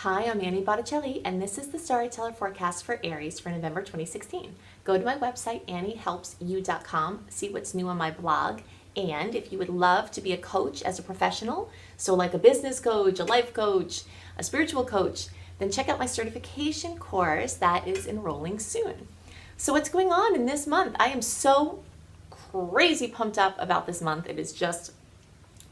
Hi, I'm Annie Botticelli, and this is the Storyteller Forecast for Aries for November 2016. Go to my website, anniehelpsyou.com, see what's new on my blog, and if you would love to be a coach as a professional, so like a business coach, a life coach, a spiritual coach, then check out my certification course that is enrolling soon. So what's going on in this month? I am so crazy pumped up about this month. It is just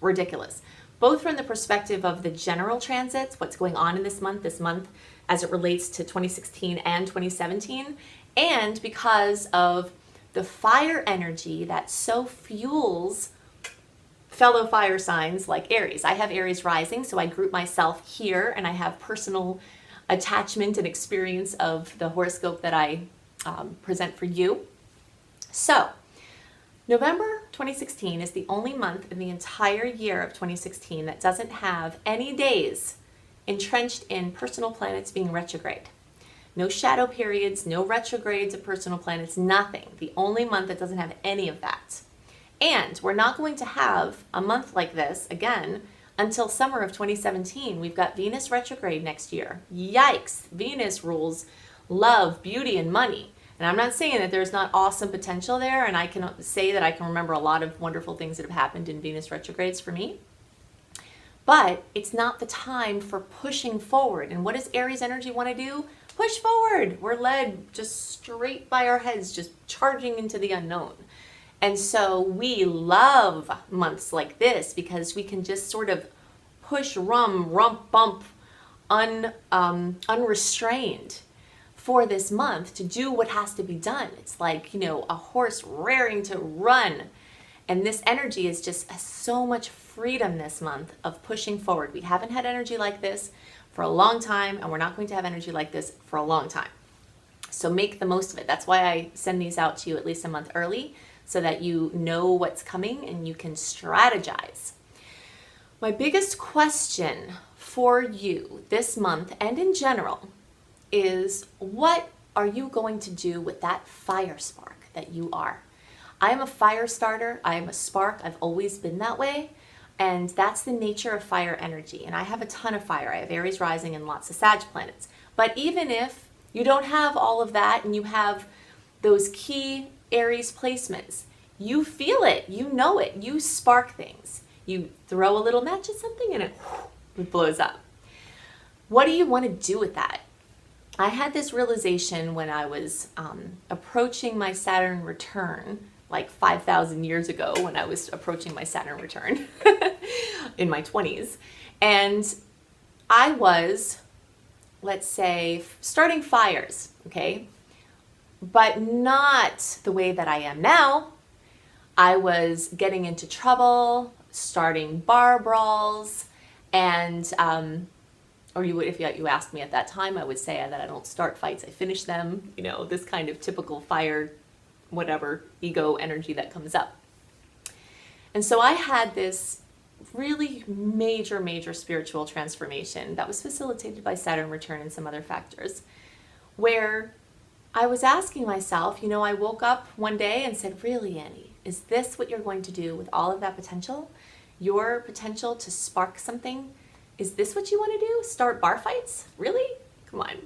ridiculous. Both from the perspective of the general transits, what's going on in this month as it relates to 2016 and 2017, and because of the fire energy that so fuels fellow fire signs like Aries. I have Aries rising, so I group myself here, and I have personal attachment and experience of the horoscope that I present for you. So, November 2016 is the only month in the entire year of 2016 that doesn't have any days entrenched in personal planets being retrograde. No shadow periods, no retrogrades of personal planets, nothing. The only month that doesn't have any of that. And we're not going to have a month like this again until summer of 2017. We've got Venus retrograde next year. Yikes! Venus rules love, beauty, and money. And I'm not saying that there's not awesome potential there, and I can say that I can remember a lot of wonderful things that have happened in Venus retrogrades for me. But it's not the time for pushing forward. And what does Aries energy want to do? Push forward. We're led just straight by our heads, just charging into the unknown. And so we love months like this because we can just sort of push, rump, bump, unrestrained for this month to do what has to be done. It's like, a horse raring to run. And this energy is just so much freedom this month of pushing forward. We haven't had energy like this for a long time, and we're not going to have energy like this for a long time. So make the most of it. That's why I send these out to you at least a month early, so that you know what's coming and you can strategize. My biggest question for you this month and in general is, what are you going to do with that fire spark that you are? I am a fire starter. I am a spark. I've always been that way. And that's the nature of fire energy. And I have a ton of fire. I have Aries rising and lots of Sag planets. But even if you don't have all of that and you have those key Aries placements, you feel it, you know it, you spark things. You throw a little match at something and it blows up. What do you want to do with that? I had this realization when I was approaching my Saturn return, like 5,000 years ago when I was approaching my Saturn return in my 20s. And I was, let's say, starting fires, okay? But not the way that I am now. I was getting into trouble, starting bar brawls, and if you asked me at that time, I would say that I don't start fights, I finish them, this kind of typical fire, whatever, ego energy that comes up. And so I had this really major spiritual transformation that was facilitated by Saturn return and some other factors, where I was asking myself, I woke up one day and said, really, Annie, is this what you're going to do with all of that potential? Your potential to spark something? Is this what you want to do? Start bar fights? Really? Come on.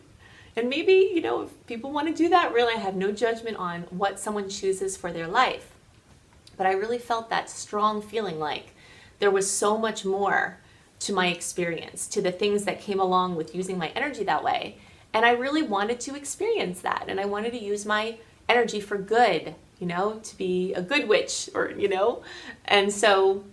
And maybe, if people want to do that, really, I have no judgment on what someone chooses for their life. But I really felt that strong feeling like there was so much more to my experience, to the things that came along with using my energy that way. And I really wanted to experience that. And I wanted to use my energy for good, to be a good witch And so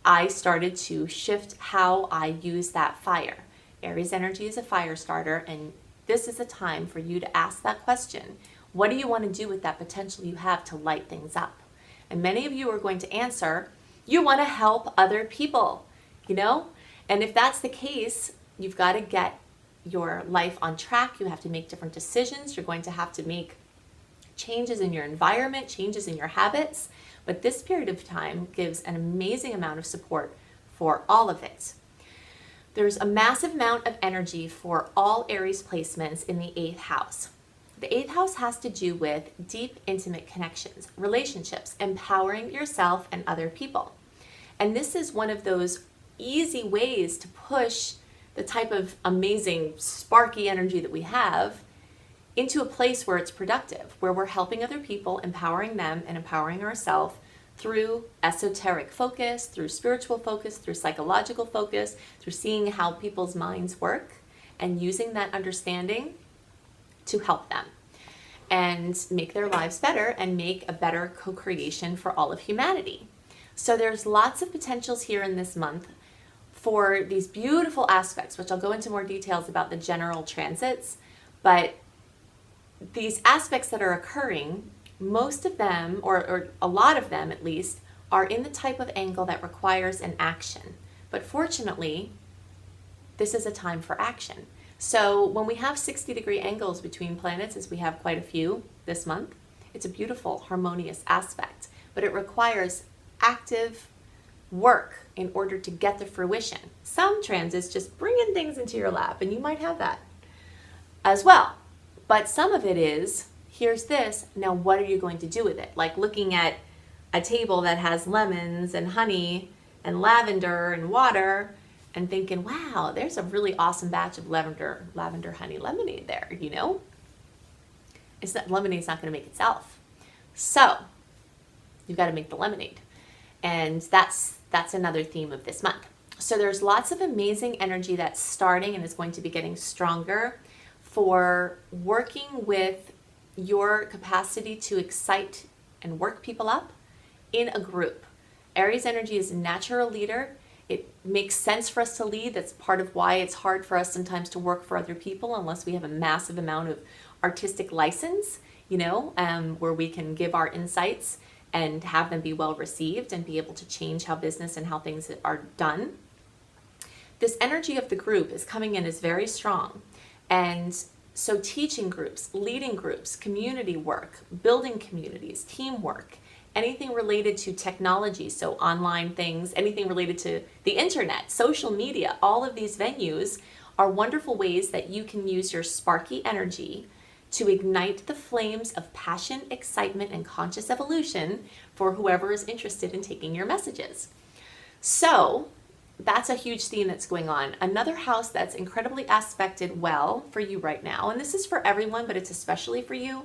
I started to shift how I use that fire. Aries energy is a fire starter, and this is a time for you to ask that question. What do you want to do with that potential you have to light things up? And many of you are going to answer, you want to help other people, And if that's the case, you've got to get your life on track. You have to make different decisions. You're going to have to make changes in your environment, changes in your habits. But this period of time gives an amazing amount of support for all of it. There's a massive amount of energy for all Aries placements in the 8th house. The 8th house has to do with deep, intimate connections, relationships, empowering yourself and other people. And this is one of those easy ways to push the type of amazing sparky energy that we have into a place where it's productive, where we're helping other people, empowering them and empowering ourselves through esoteric focus, through spiritual focus, through psychological focus, through seeing how people's minds work and using that understanding to help them and make their lives better and make a better co-creation for all of humanity. So there's lots of potentials here in this month for these beautiful aspects, which I'll go into more details about the general transits, but these aspects that are occurring, most of them, or a lot of them at least, are in the type of angle that requires an action. But fortunately, this is a time for action. So when we have 60-degree angles between planets, as we have quite a few this month, it's a beautiful, harmonious aspect. But it requires active work in order to get the fruition. Some transits just bring in things into your lap, and you might have that as well. But some of it is, here's this, now what are you going to do with it? Like looking at a table that has lemons and honey and lavender and water and thinking, wow, there's a really awesome batch of lavender honey lemonade there, you know? Lemonade's not going to make itself. So you've got to make the lemonade. And that's another theme of this month. So there's lots of amazing energy that's starting and is going to be getting stronger for working with your capacity to excite and work people up in a group. Aries energy is a natural leader. It makes sense for us to lead. That's part of why it's hard for us sometimes to work for other people unless we have a massive amount of artistic license, you know, where we can give our insights and have them be well received and be able to change how business and how things are done. This energy of the group is coming in as very strong. And so teaching groups, leading groups, community work, building communities, teamwork, anything related to technology, so online things, anything related to the internet, social media, all of these venues are wonderful ways that you can use your sparky energy to ignite the flames of passion, excitement, and conscious evolution for whoever is interested in taking your messages. So that's a huge theme that's going on. Another house that's incredibly aspected well for you right now, and this is for everyone, but it's especially for you,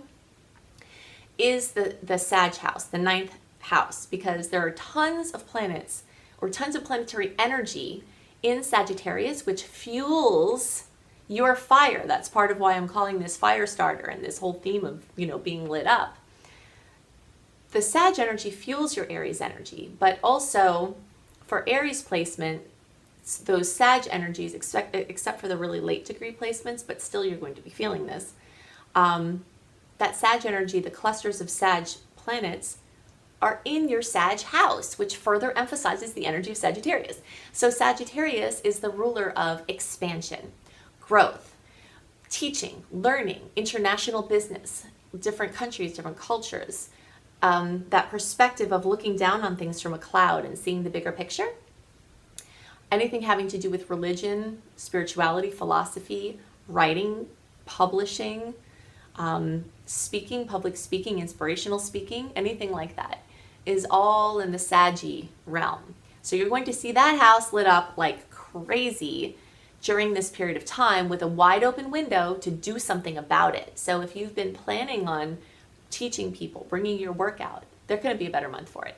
is the Sag house, the 9th house, because there are tons of planets or tons of planetary energy in Sagittarius, which fuels your fire. That's part of why I'm calling this Firestarter and this whole theme of, you know, being lit up. The Sag energy fuels your Aries energy, but also for Aries placement, those Sag energies, except for the really late degree placements, but still you're going to be feeling this, that Sag energy, the clusters of Sag planets, are in your Sag house, which further emphasizes the energy of Sagittarius. So Sagittarius is the ruler of expansion, growth, teaching, learning, international business, different countries, different cultures, that perspective of looking down on things from a cloud and seeing the bigger picture. Anything having to do with religion, spirituality, philosophy, writing, publishing, speaking, public speaking, inspirational speaking, anything like that is all in the Saggy realm. So you're going to see that house lit up like crazy during this period of time with a wide open window to do something about it. So if you've been planning on teaching people, bringing your work out, there couldn't be a better month for it.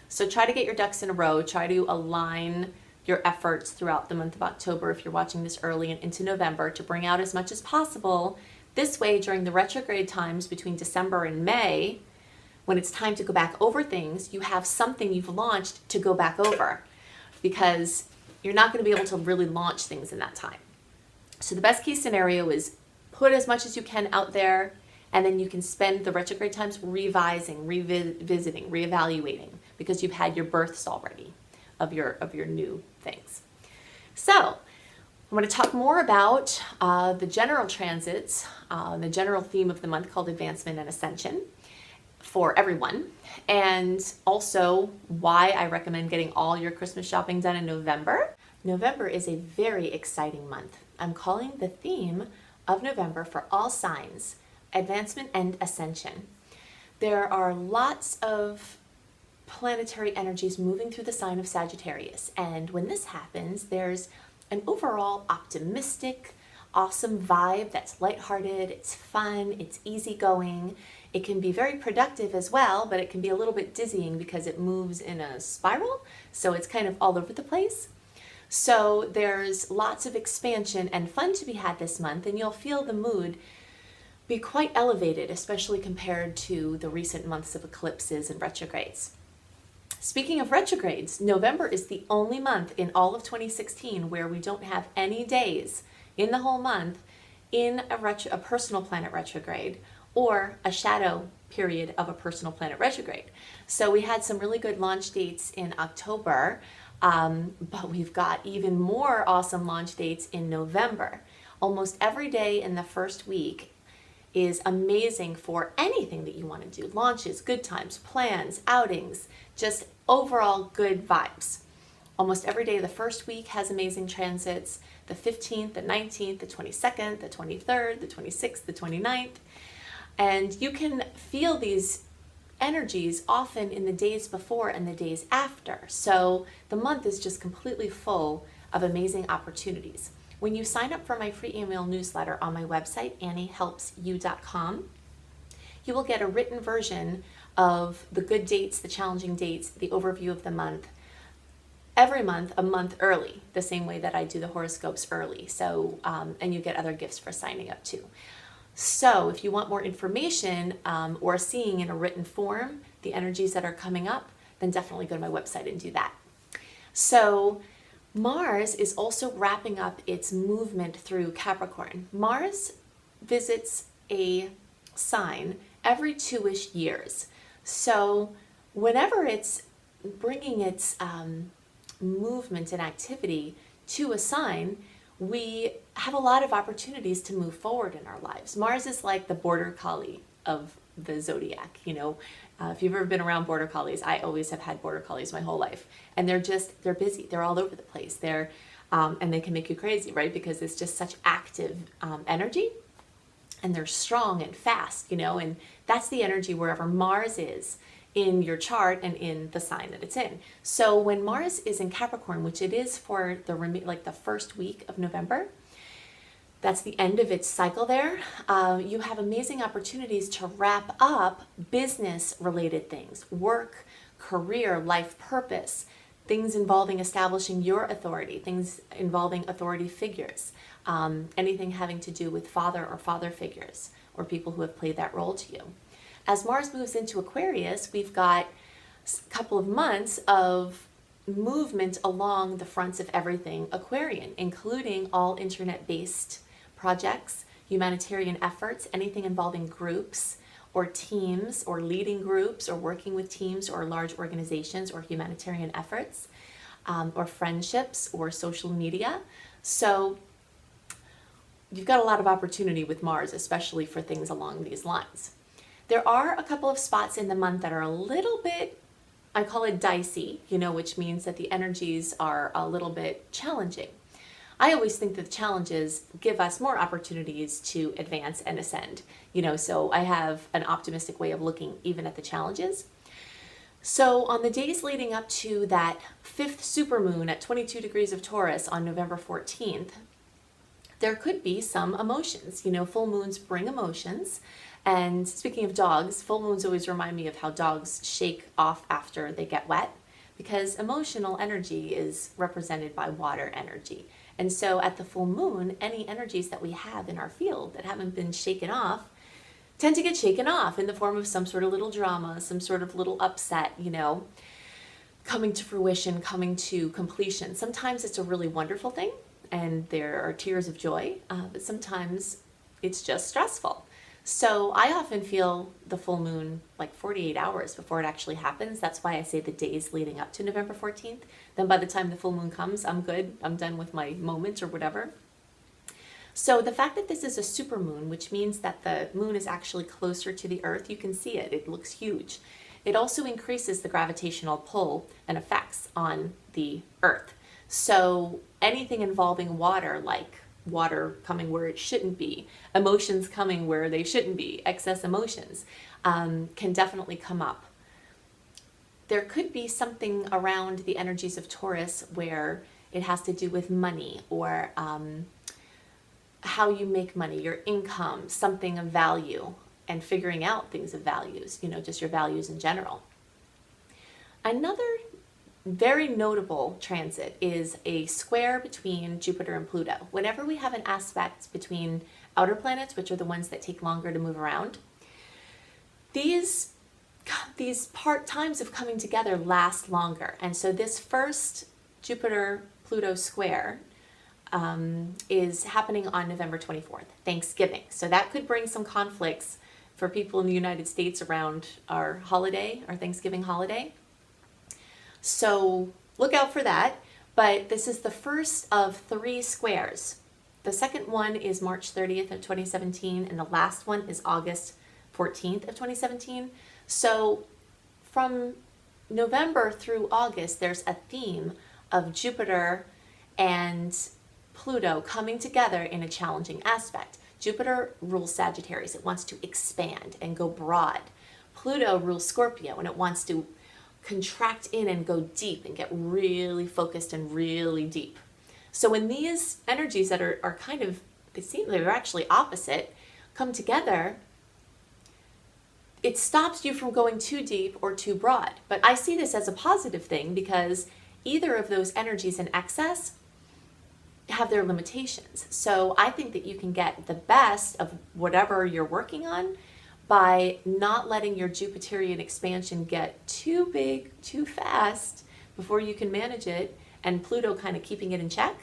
So try to get your ducks in a row, try to align your efforts throughout the month of October if you're watching this early and into November to bring out as much as possible. This way, during the retrograde times between December and May, when it's time to go back over things, you have something you've launched to go back over, because you're not going to be able to really launch things in that time. So the best case scenario is put as much as you can out there, and then you can spend the retrograde times revising, revisiting, reevaluating, because you've had your births already of your new things. So I want to talk more about the general transits, the general theme of the month called advancement and ascension for everyone, and also why I recommend getting all your Christmas shopping done in November. November is a very exciting month. I'm calling the theme of November for all signs, advancement and ascension. There are lots of planetary energies moving through the sign of Sagittarius, and when this happens, there's an overall optimistic, awesome vibe that's lighthearted, it's fun, it's easygoing. It can be very productive as well, but it can be a little bit dizzying because it moves in a spiral, so it's kind of all over the place. So there's lots of expansion and fun to be had this month, and you'll feel the mood be quite elevated, especially compared to the recent months of eclipses and retrogrades. Speaking of retrogrades, November is the only month in all of 2016 where we don't have any days in the whole month in a personal planet retrograde or a shadow period of a personal planet retrograde. So we had some really good launch dates in October, but we've got even more awesome launch dates in November. Almost every day in the first week is amazing for anything that you want to do. Launches, good times, plans, outings, just overall good vibes. Almost every day of the first week has amazing transits. The 15th, the 19th, the 22nd, the 23rd, the 26th, the 29th. And you can feel these energies often in the days before and the days after. So the month is just completely full of amazing opportunities. When you sign up for my free email newsletter on my website, anniehelpsyou.com, you will get a written version of the good dates, the challenging dates, the overview of the month, every month, a month early, the same way that I do the horoscopes early. So, and you get other gifts for signing up too. So if you want more information or seeing in a written form the energies that are coming up, then definitely go to my website and do that. So Mars is also wrapping up its movement through Capricorn. Mars visits a sign every 2-ish years. So whenever it's bringing its movement and activity to a sign, we have a lot of opportunities to move forward in our lives. Mars is like the border collie of the zodiac. If you've ever been around border collies, I always have had border collies my whole life, and they're busy. They're all over the place. And they can make you crazy, right? Because it's just such active energy, and they're strong and fast, and that's the energy wherever Mars is in your chart and in the sign that it's in. So when Mars is in Capricorn, which it is for the first week of November, that's the end of its cycle there, you have amazing opportunities to wrap up business-related things, work, career, life purpose, things involving establishing your authority, things involving authority figures, anything having to do with father or father figures or people who have played that role to you. As Mars moves into Aquarius, we've got a couple of months of movement along the fronts of everything Aquarian, including all internet-based projects, humanitarian efforts, anything involving groups or teams or leading groups or working with teams or large organizations or humanitarian efforts or friendships or social media. So you've got a lot of opportunity with Mars, especially for things along these lines. There are a couple of spots in the month that are a little bit, I call it dicey, which means that the energies are a little bit challenging. I always think that the challenges give us more opportunities to advance and ascend, so I have an optimistic way of looking even at the challenges. So on the days leading up to that 5th supermoon at 22 degrees of Taurus on November 14th, there could be some emotions. Full moons bring emotions. And speaking of dogs, full moons always remind me of how dogs shake off after they get wet, because emotional energy is represented by water energy. And so at the full moon, any energies that we have in our field that haven't been shaken off tend to get shaken off in the form of some sort of little drama, some sort of little upset, coming to fruition, coming to completion. Sometimes it's a really wonderful thing and there are tears of joy, but sometimes it's just stressful. So I often feel the full moon like 48 hours before it actually happens. That's why I say the days leading up to November 14th. Then by the time the full moon comes, I'm good. I'm done with my moment or whatever. So the fact that this is a supermoon, which means that the moon is actually closer to the earth, you can see it. It looks huge. It also increases the gravitational pull and effects on the earth. So anything involving water, like water coming where it shouldn't be, emotions coming where they shouldn't be, excess emotions, can definitely come up. There could be something around the energies of Taurus where It has to do with money or how you make money, your income, something of value, and figuring out things of values, just your values in general. Another very notable transit is a square between Jupiter and Pluto. Whenever we have an aspect between outer planets, which are the ones that take longer to move around, these times of coming together last longer. And so this first Jupiter-Pluto square is happening on November 24th, Thanksgiving. So that could bring some conflicts for people in the United States around our holiday, our Thanksgiving holiday. So look out for that. But this is the first of 3 squares. The second one is March 30th of 2017, and the last one is August 14th of 2017. So from November through August, there's a theme of Jupiter and Pluto coming together in a challenging aspect. Jupiter rules Sagittarius. It wants to expand and go broad. Pluto rules Scorpio, and it wants to contract in and go deep and get really focused and really deep. So when these energies that are kind of, they seem they're actually opposite, come together, it stops you from going too deep or too broad. But I see this as a positive thing because either of those energies in excess have their limitations. So I think that you can get the best of whatever you're working on by not letting your Jupiterian expansion get too big, too fast before you can manage it, and Pluto kind of keeping it in check,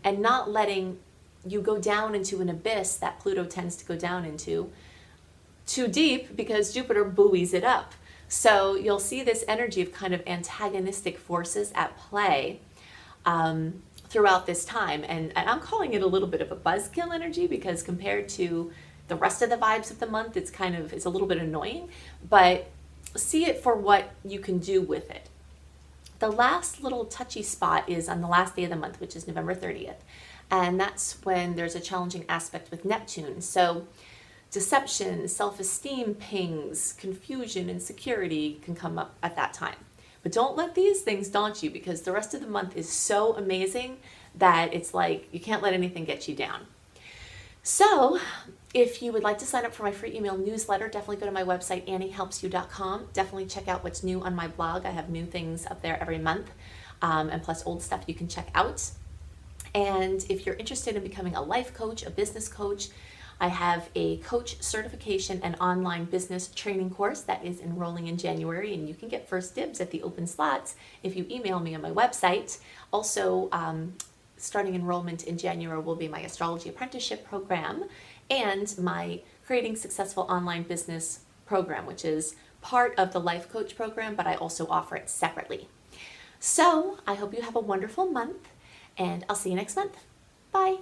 and not letting you go down into an abyss that Pluto tends to go down into too deep because Jupiter buoys it up. So you'll see this energy of kind of antagonistic forces at play throughout this time. And I'm calling it a little bit of a buzzkill energy because compared to the rest of the vibes of the month, it's a little bit annoying, but see it for what you can do with it. The last little touchy spot is on the last day of the month, which is November 30th. And that's when there's a challenging aspect with Neptune. So deception, self-esteem pings, confusion, insecurity can come up at that time. But don't let these things daunt you because the rest of the month is so amazing that it's like you can't let anything get you down. So if you would like to sign up for my free email newsletter, definitely go to my website, anniehelpsyou.com. Definitely check out what's new on my blog. I have new things up there every month, and plus old stuff you can check out. And if you're interested in becoming a life coach, a business coach, I have a coach certification and online business training course that is enrolling in January, and you can get first dibs at the open slots if you email me on my website. Also, starting enrollment in January will be my astrology apprenticeship program and my creating successful online business program, which is part of the life coach program, but I also offer it separately. So I hope you have a wonderful month, and I'll see you next month. Bye.